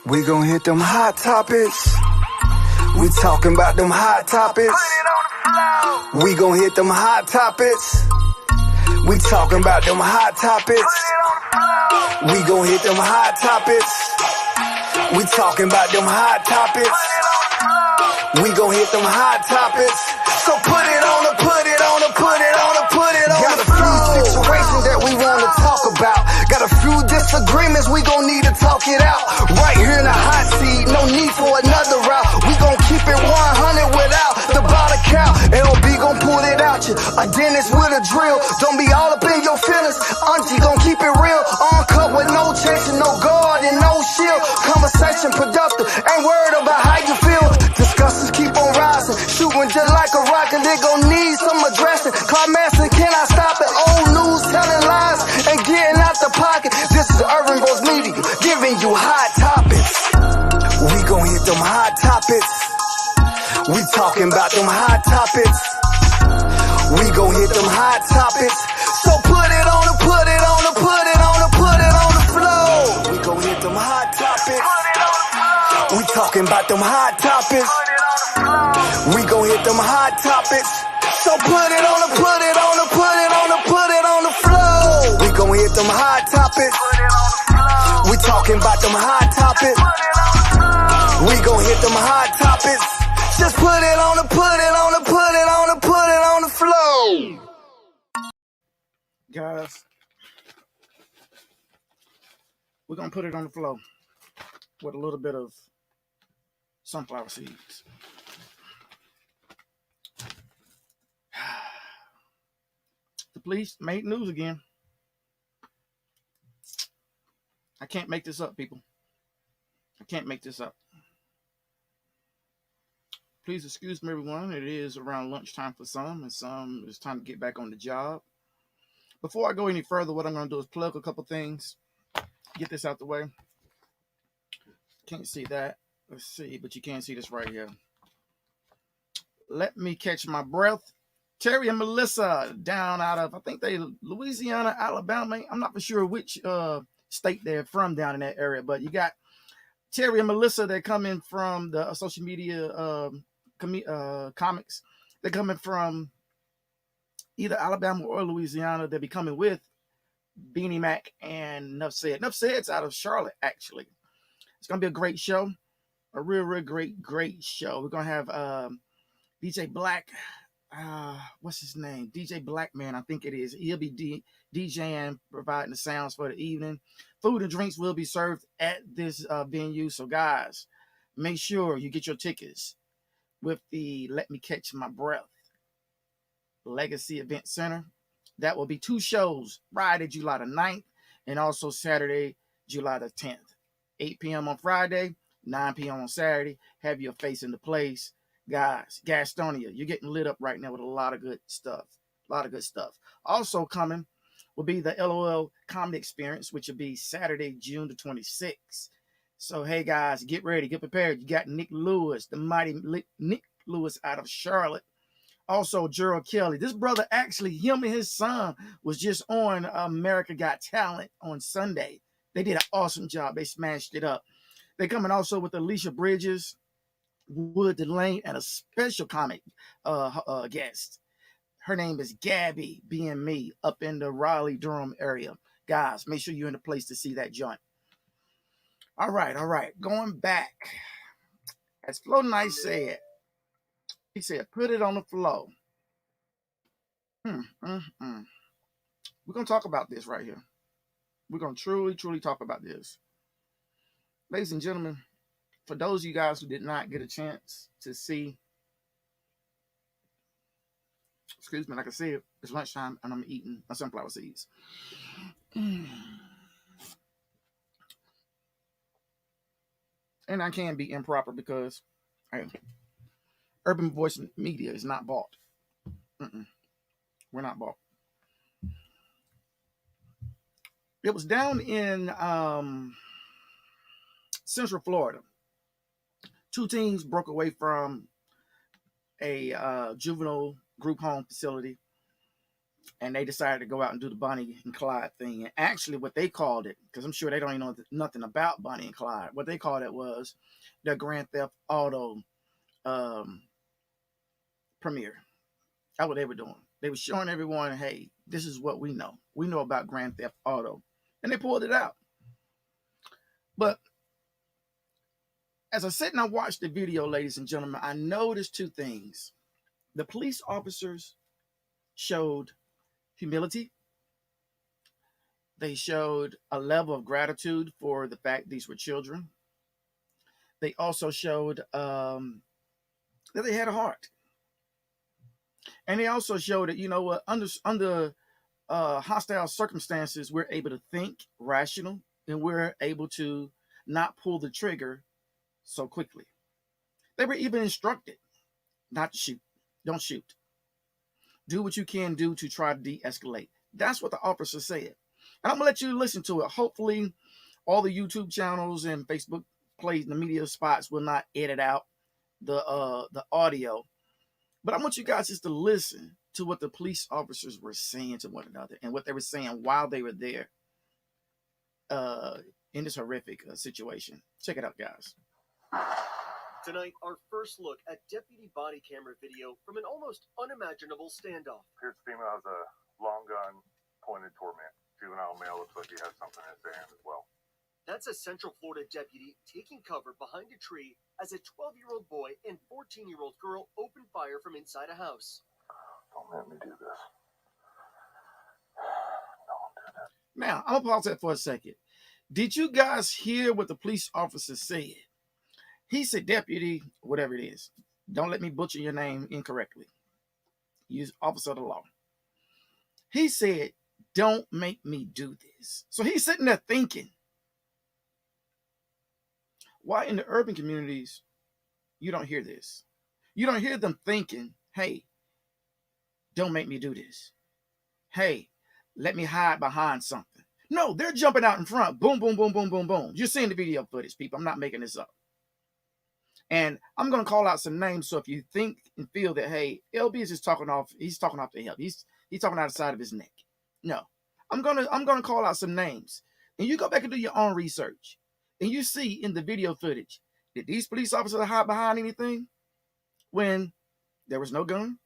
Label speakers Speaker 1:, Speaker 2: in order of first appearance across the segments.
Speaker 1: We gon' hit them hot topics. We talking about them hot topics. We gon' hit them hot topics. We talking about them hot topics. We gon' hit them hot topics. We talking about them hot topics. We gon' hit them hot topics. So put it on the, put it on the, put it on the, put it on. Got a few situations that we wanna talk about. Got a few disagreements, we gon' need to talk it out. Right here in the hot seat, no need for another route. We gon' keep it 100 without the bottle count. LB gon' pull it out you, a dentist with a drill. Don't be all up in your feelings, auntie gon' keep it real. Uncut with no chasing, no guard and no shield. Conversation productive, ain't worried about how you feel. Discussions keep on rising, shooting just like a rocket. They gon' need some addressing. Climaxing, can I stop it? Old news telling lies and getting out the pocket. This is Urban Growth Media, giving you hot topics. We gon' hit them hot topics. We talking about them hot topics. We gon' hit them hot topics. So put it on the, put it on the, put it on the, put it on the floor. We gon' hit them hot topics. We talking about them hot topics. We gon' hit them hot topics. So put it on the, put it on the, put it on the, put it on the floor. We gon' hit them hot topics. We talking about them hot topics. We gon' hit them hot topics. Just put it on the, put it on the, put it on the, put it on the floor.
Speaker 2: Guys, we're gonna put it on the floor with a little bit of sunflower seeds. The police made news again. I can't make this up, people. I can't make this up. Please excuse me, everyone. It is around lunchtime for some, and some it's time to get back on the job. Before I go any further, what I'm going to do is plug a couple things. Get this out the way. Can't see that. Let's see, but you can see this right here. Let me catch my breath. Terry and Melissa down out of, I think they Louisiana, Alabama. I'm not for sure which state they're from down in that area, but you got Terry and Melissa. They're coming from the social media comics. They're coming from either Alabama or Louisiana. They'll be coming with Beanie Mac and Nuff Said. Nuff Said's out of Charlotte, actually. It's going to be a great show. A real great show. We're going to have DJ Black. What's his name? DJ Blackman, I think it is. He'll be DJing, providing the sounds for the evening. Food and drinks will be served at this venue. So, guys, make sure you get your tickets with the Let Me Catch My Breath Legacy Event Center. That will be 2 shows, Friday, July the 9th, and also Saturday, July the 10th. 8 p.m. on Friday, 9 p.m. on Saturday. Have your face in the place. Guys, Gastonia, you're getting lit up right now with a lot of good stuff. Also coming will be the LOL Comedy Experience, which will be Saturday, June the 26th. So, hey, guys, get ready, get prepared. You got Nick Lewis, the mighty Nick Lewis out of Charlotte. Also, Gerald Kelly. This brother, actually, him and his son was just on America Got Talent on Sunday. They did an awesome job. They smashed it up. They're coming also with Alicia Bridges, Wood Delane, and a special comic guest. Her name is Gabby, being me, up in the Raleigh-Durham area. Guys, make sure you're in the place to see that joint. All right. Going back. As Flo Nice said, he said, put it on the floor. We're going to talk about this right here. We're going to truly talk about this. Ladies and gentlemen, for those of you guys who did not get a chance to see, excuse me, like I said, it's lunchtime and I'm eating my sunflower seeds. And I can be improper because Urban Voice Media is not bought. We're not bought. It was down in Central Florida. 2 teens broke away from a juvenile group home facility and they decided to go out and do the Bonnie and Clyde thing. And actually, what they called it, because I'm sure they don't even know nothing about Bonnie and Clyde, what they called it was the Grand Theft Auto premiere. That's what they were doing. They were showing everyone, hey, this is what we know. We know about Grand Theft Auto. And they pulled it out. But as I sat and I watched the video, ladies and gentlemen, I noticed two things. The police officers showed humility. They showed a level of gratitude for the fact these were children. They also showed that they had a heart. And they also showed that, you know what, under hostile circumstances, we're able to think rational and we're able to not pull the trigger so quickly. They were even instructed not to shoot. Don't shoot. Do what you can do to try to de-escalate. That's what the officer said. And I'm going to let you listen to it. Hopefully, all the YouTube channels and Facebook plays, the media spots will not edit out the audio. But I want you guys just to listen to what the police officers were saying to one another and what they were saying while they were there in this horrific situation. Check it out, guys.
Speaker 3: Tonight, our first look at deputy body camera video from an almost unimaginable standoff.
Speaker 4: Appears the female has a long gun pointed toward me. Juvenile male looks like he has something in his hand as well.
Speaker 3: That's a Central Florida deputy taking cover behind a tree as a 12-year-old boy and 14-year-old girl open fire from inside a house.
Speaker 4: Don't let me do this. Don't do that.
Speaker 2: Now, I'm going to pause that for a second. Did you guys hear what the police officer said? He said, deputy, whatever it is, don't let me butcher your name incorrectly. You're officer of the law. He said, don't make me do this. So he's sitting there thinking, why in the urban communities, you don't hear this? You don't hear them thinking, hey, don't make me do this. Hey, let me hide behind something. No, they're jumping out in front. Boom, boom, boom, boom, boom, boom. You're seeing the video footage, people. I'm not making this up. And I'm going to call out some names. So if you think and feel that, hey, LB is just talking off, he's talking off the hip. He's talking out the side of his neck. No, I'm going to call out some names. And you go back and do your own research. And you see in the video footage, did these police officers hide behind anything when there was no gun?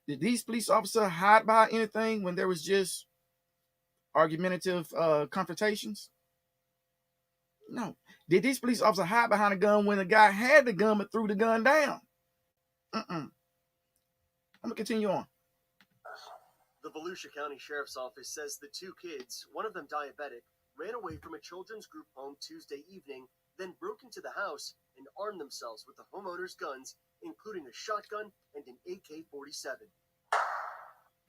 Speaker 2: Did these police officers hide behind anything when there was just argumentative confrontations? No. Did these police officers hide behind a gun when the guy had the gun but threw the gun down? I'm going to continue on.
Speaker 3: The Volusia County Sheriff's Office says the two kids, one of them diabetic, ran away from a children's group home Tuesday evening, then broke into the house and armed themselves with the homeowner's guns, including a shotgun and an AK-47.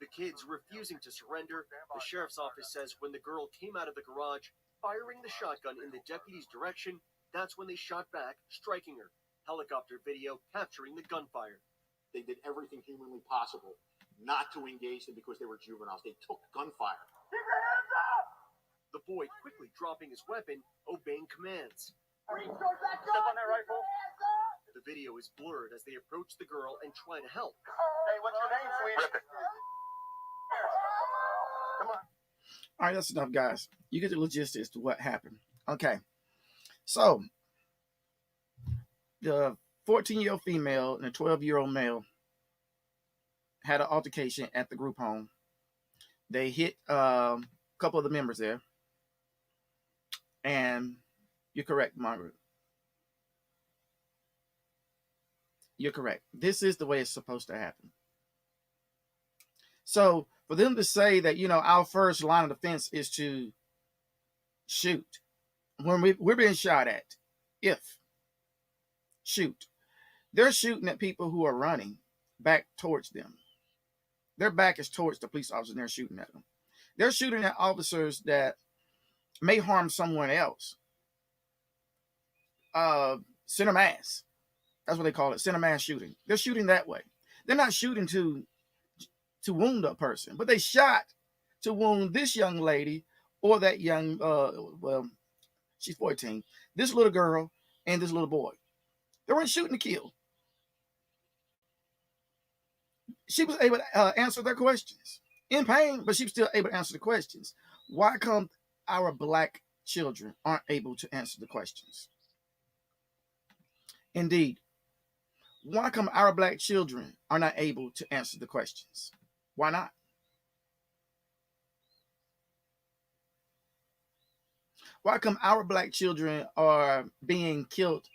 Speaker 3: The kids refusing to surrender, the sheriff's office says when the girl came out of the garage, firing the shotgun in the deputy's direction, that's when they shot back, striking her. Helicopter video capturing the gunfire.
Speaker 5: They did everything humanly possible not to engage them because they were juveniles. They took gunfire.
Speaker 4: Keep your hands up!
Speaker 3: The boy quickly dropping his weapon, obeying commands.
Speaker 4: Step on that rifle.
Speaker 3: The video is blurred as they approach the girl and try to help.
Speaker 4: Hey, what's your name, sweetie? Come on.
Speaker 2: All right, that's enough, guys. You get the logistics to what happened. Okay. So, the 14-year-old female and a 12-year-old male had an altercation at the group home. They hit a couple of the members there. And you're correct, Margaret. You're correct. This is the way it's supposed to happen. So for them to say that, you know, our first line of defense is to shoot when we're being shot at, shoot. They're shooting at people who are running back towards them. Their back is towards the police officers and they're shooting at them. They're shooting at officers that may harm someone else. Center mass. That's what they call it, center mass shooting. They're shooting that way. They're not shooting to wound a person, but they shot to wound this young lady or that young, well, she's 14, this little girl and this little boy. They weren't shooting to kill. She was able to answer their questions. in pain, but she was still able to answer the questions. Why come our black children aren't able to answer the questions? Indeed, why come our black children are not able to answer the questions? Why not? Why come our black children are being killed,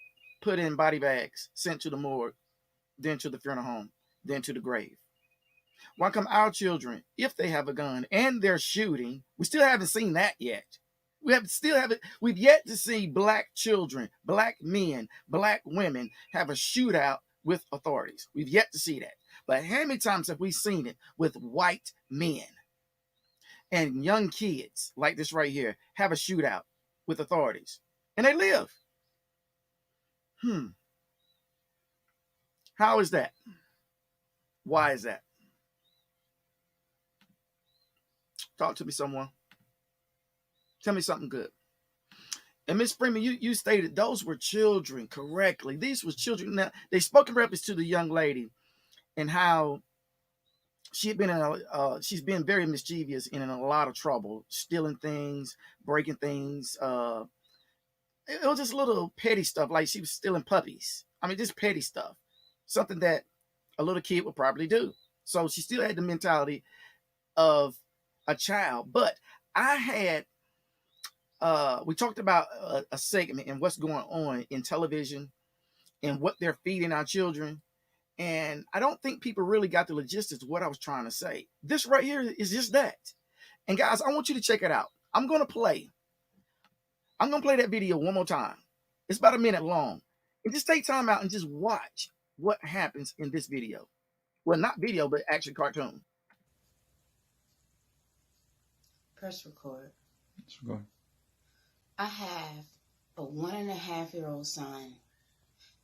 Speaker 2: put in body bags, sent to the morgue, then to the funeral home, then to the grave? Why come our children, if they have a gun and they're shooting, we still haven't seen that yet. We've yet to see black children, black men, black women have a shootout with authorities. We've yet to see that. But how many times have we seen it with white men and young kids like this right here have a shootout with authorities and they live? How is that? Why is that? Talk to me, someone. Tell me something good. And Miss Freeman, you stated those were children correctly. These were children. Now, they spoke in reference to the young lady and how she's been very mischievous and in a lot of trouble, stealing things, breaking things. It was just little petty stuff, like she was stealing puppies. I mean, just petty stuff, something that a little kid would probably do. So she still had the mentality of a child. But I had we talked about a segment and what's going on in television and what they're feeding our children. And I don't think people really got the logistics of what I was trying to say. This right here is just that. And guys, I want you to check it out. I'm going to play that video one more time. It's about a minute long. And just take time out and just watch what happens in this video. Well, not video, but actually cartoon.
Speaker 6: Press record.
Speaker 7: Let's go.
Speaker 6: I have a 1.5-year-old son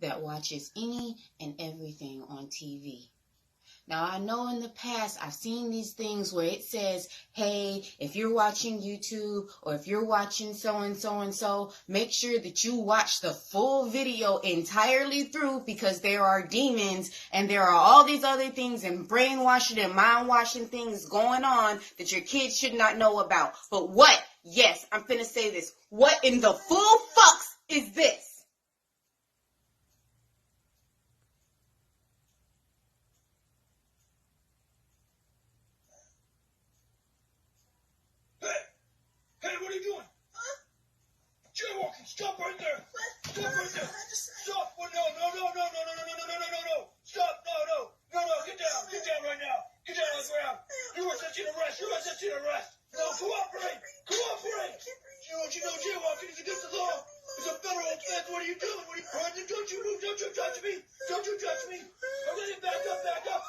Speaker 6: that watches any and everything on TV. Now, I know in the past I've seen these things where it says, hey, if you're watching YouTube or if you're watching so-and-so and so, make sure that you watch the full video entirely through because there are demons and there are all these other things and brainwashing and mind-washing things going on that your kids should not know about. But what? Yes, I'm finna say this. What in the full fucks is this?
Speaker 8: Hey, what are you doing? Huh? Jaywalking, stop right there. Stop right there. Stop. Oh, no. Stop, no. Get down right now. Get down on the ground. You are such an arrest. No, cooperate. You know jaywalking is against the law. It's a federal offense. What are you doing? Don't you move. Don't you touch me. Okay, back up.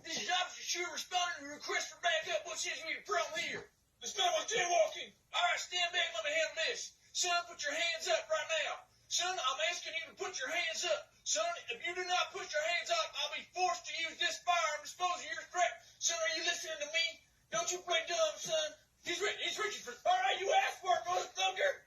Speaker 8: This is Officer Shooter responding to a request for backup. What's his your problem here? This man was jaywalking. All right, stand back. Let me handle this. Son, put your hands up right now. Son, I'm asking you to put your hands up. Son, if you do not put your hands up, I'll be forced to use this firearm to dispose of your threat. Son, are you listening to me? Don't you play dumb, son. He's reaching for... All right, you asked for it, motherfucker.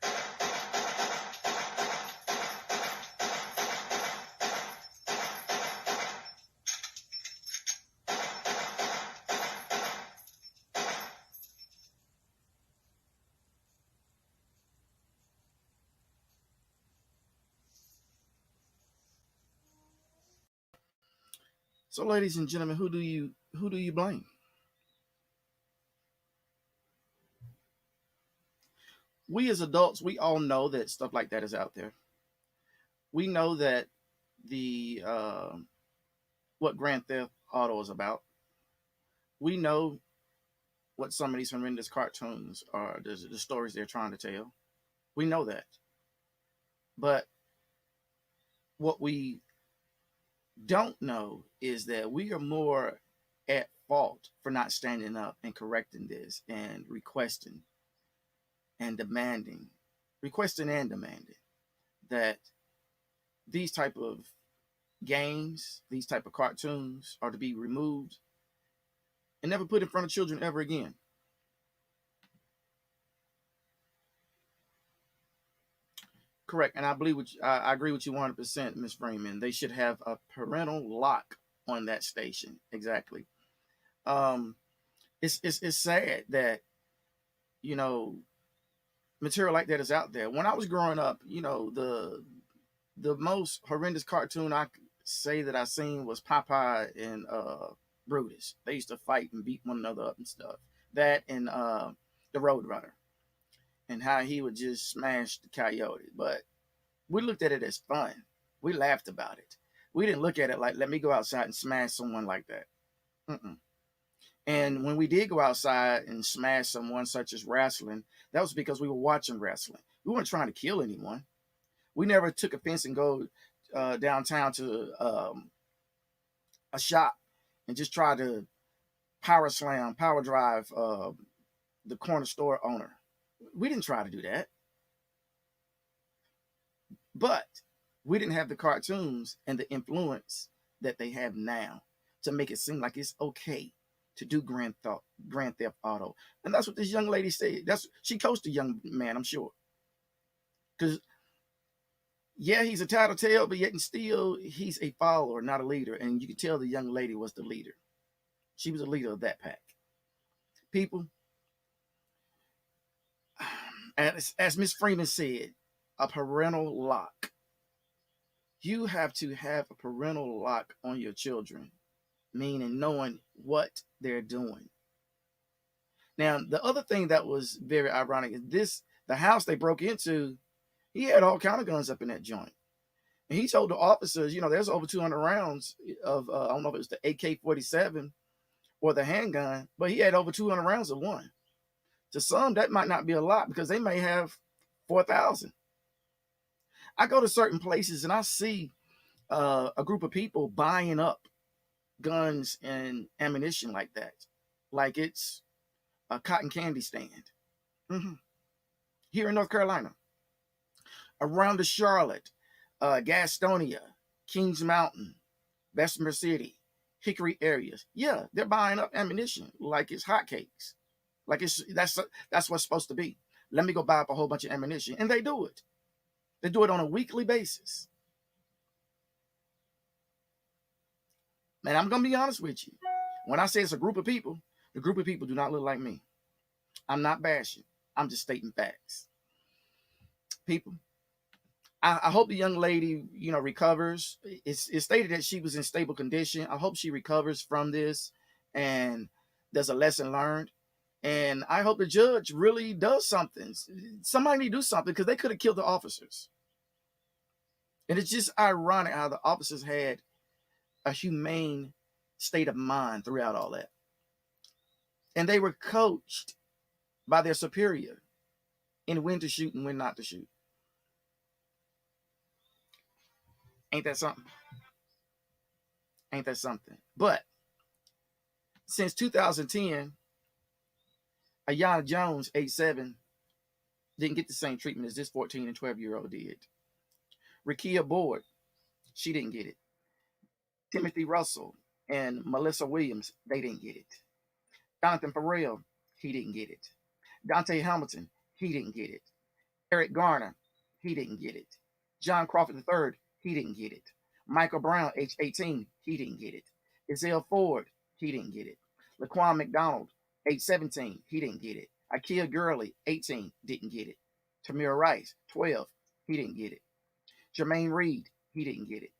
Speaker 2: So, ladies and gentlemen, who do you blame? We as adults, we all know that stuff like that is out there. We know that the what Grand Theft Auto is about. We know what some of these horrendous cartoons are, the stories they're trying to tell. We know that. But what we don't know is that we are more at fault for not standing up and correcting this and requesting and demanding that these type of games, these type of cartoons are to be removed and never put in front of children ever again. Correct, and I agree with you 100%, Ms. Freeman. They should have a parental lock on that station. Exactly. It's sad that, material like that is out there. When I was growing up, the most horrendous cartoon I could say that I seen was Popeye and Brutus. They used to fight and beat one another up and stuff. That and the Roadrunner, and how he would just smash the coyote. But we looked at it as fun. We laughed about it. We didn't look at it like, let me go outside and smash someone like that. Mm-mm. And when we did go outside and smash someone, such as wrestling, that was because we were watching wrestling. We weren't trying to kill anyone. We never took offense and go downtown to a shop and just try to power slam, power drive the corner store owner. We didn't try to do that. But we didn't have the cartoons and the influence that they have now to make it seem like it's okay to do Grand Theft Auto. And that's what this young lady said. She coached a young man, I'm sure. Because, yeah, he's a tattletale, but yet and still he's a follower, not a leader. And you can tell the young lady was the leader. She was a leader of that pack. People, as Miss Freeman said, a parental lock. You have to have a parental lock on your children, meaning knowing what they're doing. Now, the other thing that was very ironic is the house they broke into, he had all kind of guns up in that joint. And he told the officers, there's over 200 rounds of, I don't know if it was the AK-47 or the handgun, but he had over 200 rounds of one. To some, that might not be a lot because they may have 4,000. I go to certain places and I see a group of people buying up guns and ammunition like that, like it's a cotton candy stand. Mm-hmm. Here in North Carolina, around the Charlotte, Gastonia, Kings Mountain, Bessemer City, Hickory areas, yeah, they're buying up ammunition like it's hotcakes, like that's what's supposed to be. Let me go buy up a whole bunch of ammunition, and they do it. They do it on a weekly basis. Man, I'm gonna be honest with you. When I say it's a group of people, the group of people do not look like me. I'm not bashing. I'm just stating facts. People, I hope the young lady, recovers. It's stated that she was in stable condition. I hope she recovers from this and there's a lesson learned. And I hope the judge really does something. Somebody need to do something because they could have killed the officers. And it's just ironic how the officers had a humane state of mind throughout all that. And they were coached by their superior in when to shoot and when not to shoot. Ain't that something? Ain't that something? But since 2010, Ayanna Jones, age 7, didn't get the same treatment as this 14 and 12-year-old did. Rekia Board, she didn't get it. Timothy Russell and Melissa Williams, they didn't get it. Jonathan Farrell, he didn't get it. Dante Hamilton, he didn't get it. Eric Garner, he didn't get it. John Crawford III, he didn't get it. Michael Brown, age 18, he didn't get it. Isaiah Ford, he didn't get it. Laquan McDonald, age 17, he didn't get it. Ikea Gurley, 18, didn't get it. Tamir Rice, 12, he didn't get it. Jermaine Reed, he didn't get it.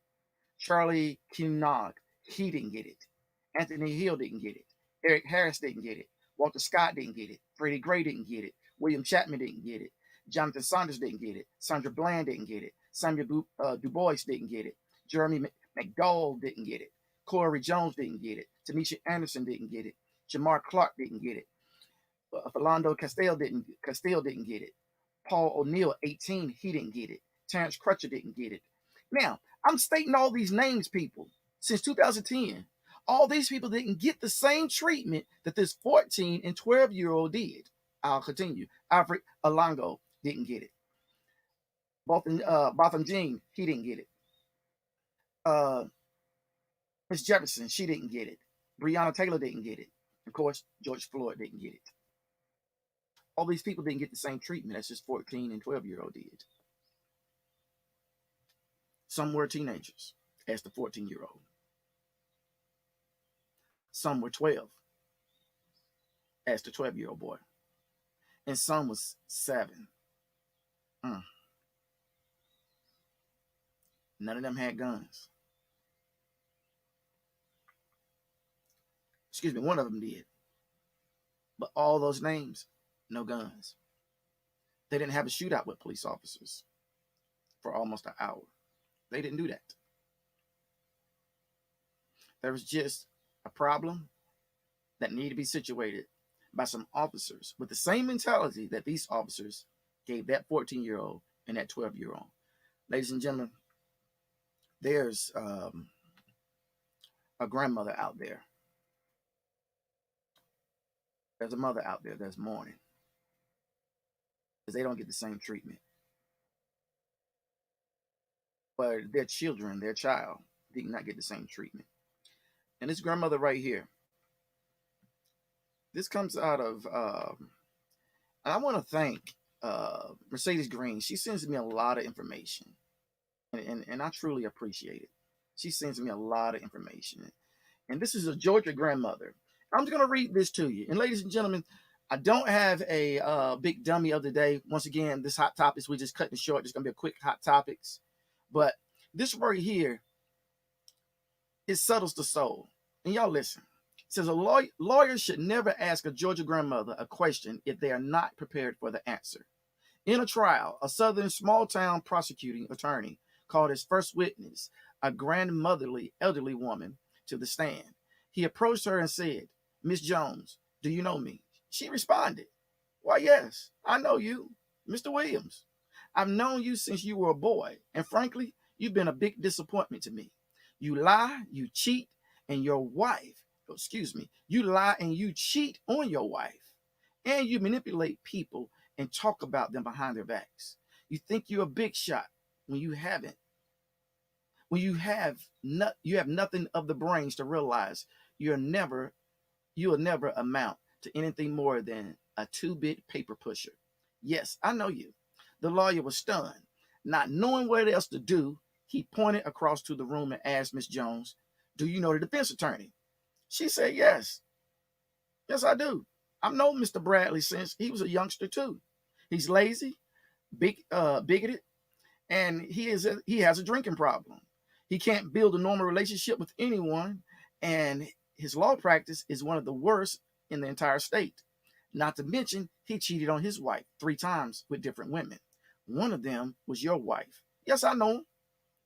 Speaker 2: Charlie Kinnog, he didn't get it. Anthony Hill didn't get it. Eric Harris didn't get it. Walter Scott didn't get it. Freddie Gray didn't get it. William Chapman didn't get it. Jonathan Saunders didn't get it. Sandra Bland didn't get it. Samuel Du Bois didn't get it. Jeremy McDowell didn't get it. Corey Jones didn't get it. Tanisha Anderson didn't get it. Jamar Clark didn't get it. Philando Castile didn't get it. Paul O'Neill, 18, he didn't get it. Terrence Crutcher didn't get it. Now, I'm stating all these names, people, since 2010. All these people didn't get the same treatment that this 14 and 12-year-old did. I'll continue. Alfred Alongo didn't get it. Botham Jean, he didn't get it. Miss Jefferson, she didn't get it. Breonna Taylor didn't get it. Of course, George Floyd didn't get it. All these people didn't get the same treatment as this 14 and 12-year-old did. Some were teenagers, as the 14-year-old. Some were 12, as the 12-year-old boy, and son was 7. None of them had guns. Excuse me, one of them did. But all those names, no guns. They didn't have a shootout with police officers for almost an hour. They didn't do that. There was just a problem that needed to be situated by some officers with the same mentality that these officers gave that 14-year-old and that 12-year-old. Ladies and gentlemen, there's a grandmother out there. There's a mother out there that's mourning because they don't get the same treatment. But their children, their child, did not get the same treatment. And this grandmother right here, this comes out of, and I want to thank Mercedes Green. She sends me a lot of information, and I truly appreciate it. She sends me a lot of information. And this is a Georgia grandmother. I'm just going to read this to you. And ladies and gentlemen, I don't have a big dummy of the day. Once again, this hot topics, we just cutting it short. It's going to be a quick hot topics. But this right here, it settles the soul. And y'all listen. It says a lawyer should never ask a Georgia grandmother a question if they are not prepared for the answer. In a trial, a southern small-town prosecuting attorney called his first witness, a grandmotherly elderly woman, to the stand. He approached her and said, "Miss Jones, do you know me?" She responded, "Why, yes, I know you, Mr. Williams. I've known you since you were a boy, and frankly, you've been a big disappointment to me. You lie, you cheat, and your wife, you lie and you cheat on your wife, and you manipulate people and talk about them behind their backs. You think you're a big shot when you haven't. When you have nothing of the brains to realize you'll never amount to anything more than a 2-bit paper pusher. Yes, I know you." The lawyer was stunned. Not knowing what else to do, he pointed across to the room and asked Miss Jones, "Do you know the defense attorney?" She said, "Yes. Yes, I do. I've known Mr. Bradley since he was a youngster too. He's lazy, bigoted, and he has a drinking problem. He can't build a normal relationship with anyone, and his law practice is one of the worst in the entire state. Not to mention, he cheated on his wife 3 times with different women. One of them was your wife." Yes, I know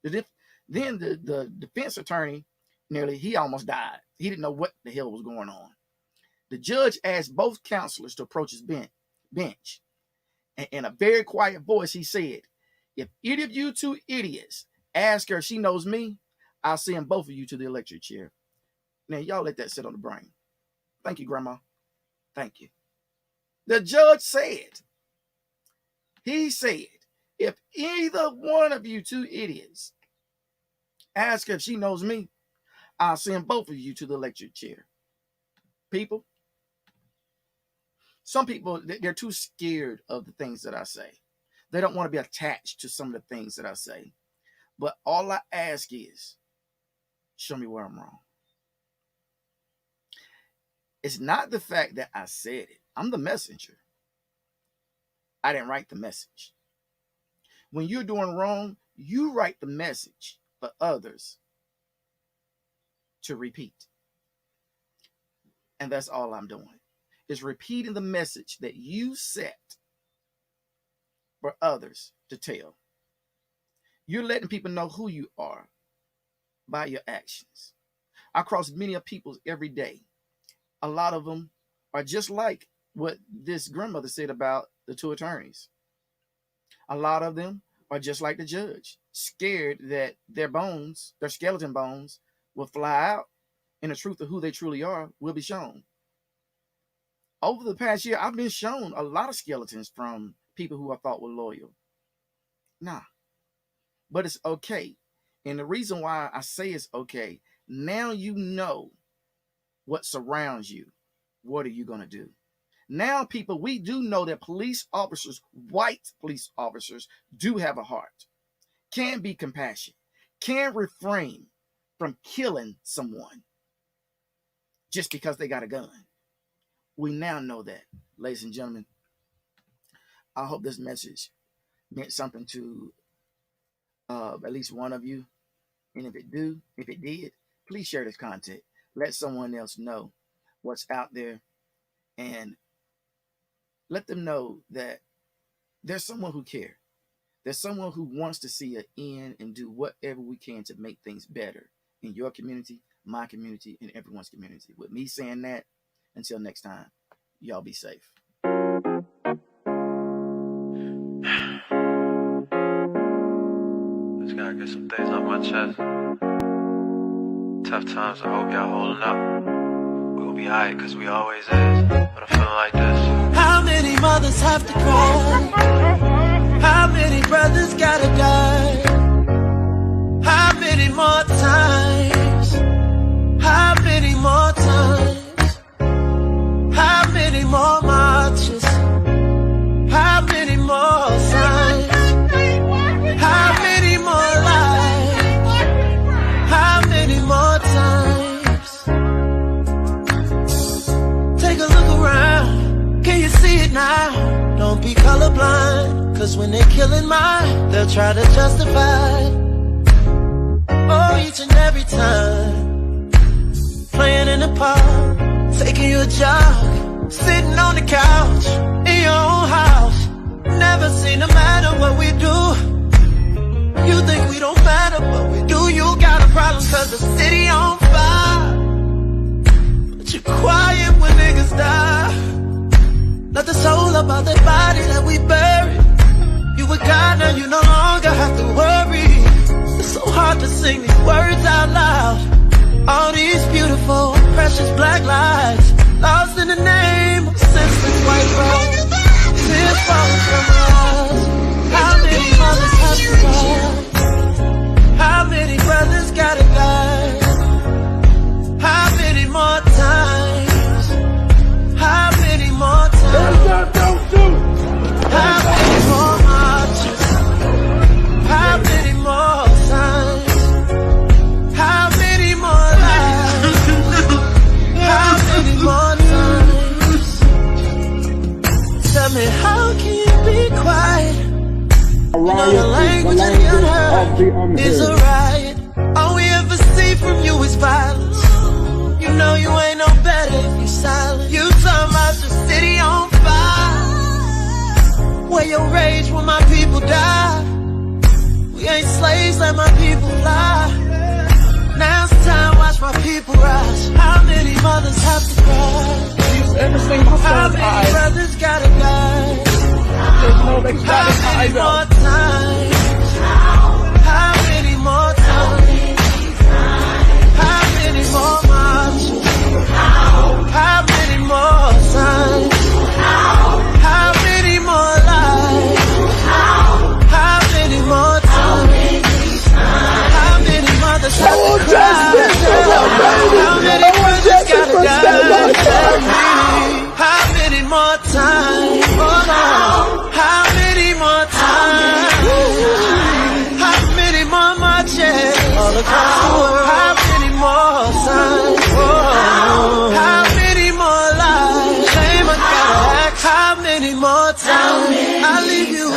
Speaker 2: him. Then the defense attorney, he almost died. He didn't know what the hell was going on. The judge asked both counselors to approach his bench. And in a very quiet voice, he said, "If either of you 2 idiots ask her if she knows me, I'll send both of you to the electric chair." Now, y'all let that sit on the brain. Thank you, Grandma. Thank you. The judge said, "If either one of you 2 idiots ask her if she knows me, I'll send both of you to the electric chair." People, some people, they're too scared of the things that I say. They don't want to be attached to some of the things that I say. But all I ask is, show me where I'm wrong. It's not the fact that I said it. I'm the messenger. I didn't write the message. When you're doing wrong, you write the message for others to repeat. And that's all I'm doing, is repeating the message that you set for others to tell. You're letting people know who you are by your actions. I cross many of people every day. A lot of them are just like what this grandmother said about the 2 attorneys. A lot of them are just like the judge, scared that their skeleton bones, will fly out and the truth of who they truly are will be shown. Over the past year, I've been shown a lot of skeletons from people who I thought were loyal. Nah, but it's okay. And the reason why I say it's okay, now you know what surrounds you. What are you going to do? Now, people, we do know that police officers, white police officers, do have a heart, can be compassionate, can refrain from killing someone just because they got a gun. We now know that, ladies and gentlemen. I hope this message meant something to at least one of you. And if it did, please share this content. Let someone else know what's out there, and let them know that there's someone who cares. There's someone who wants to see an end and do whatever we can to make things better in your community, my community, and everyone's community. With me saying that, until next time, y'all be safe.
Speaker 7: Just gotta get some things off my chest. Tough times, I hope y'all holding up. We'll be alright, cause we always is. But I'm feeling like this.
Speaker 9: How many mothers have to cry? How many brothers gotta die? How many more times? How many more times? How many more marches? How many more signs? How many more lives? How many more times? Take a look around. Can you see it now? Don't be colorblind, cause when they're killing mine, they'll try to justify it. Oh, each and every time. Playing in the park, taking you a jog, sitting on the couch, in your own house. Never seen no matter what we do. You think we don't matter, but we do. You got a problem cause the city on fire, but you quiet when niggas die. Not the soul about that body that we buried. You were God, now you no longer have to worry. It's so hard to sing these words out loud. All these beautiful, precious black lives, lost in the name of senseless white rose. Tears falling from our eyes. How many mothers have to cry? How many brothers gotta die? How many more times? How many more times? How many more marches? How many more signs? How many more lives? How many more times? Tell me, how can you be quiet? You know the language of the unheard is a riot. All we ever see from you is violence. You know you ain't no better if you silent. You talking about the city on fire, where your rage when my people die. We ain't slaves, let my people fly. Now it's time, watch my people rise. How many mothers have to cry? How many brothers gotta die? How many more times? How many more times? How many more marches? How many more signs? How many more lives? How many more times? How many mothers have to cry? How many brothers gotta die? Tell me. How many more times? How many more times? How many more marches all across the world? How many more signs? How many more lives? Shame I gotta ask. How many more times? I leave you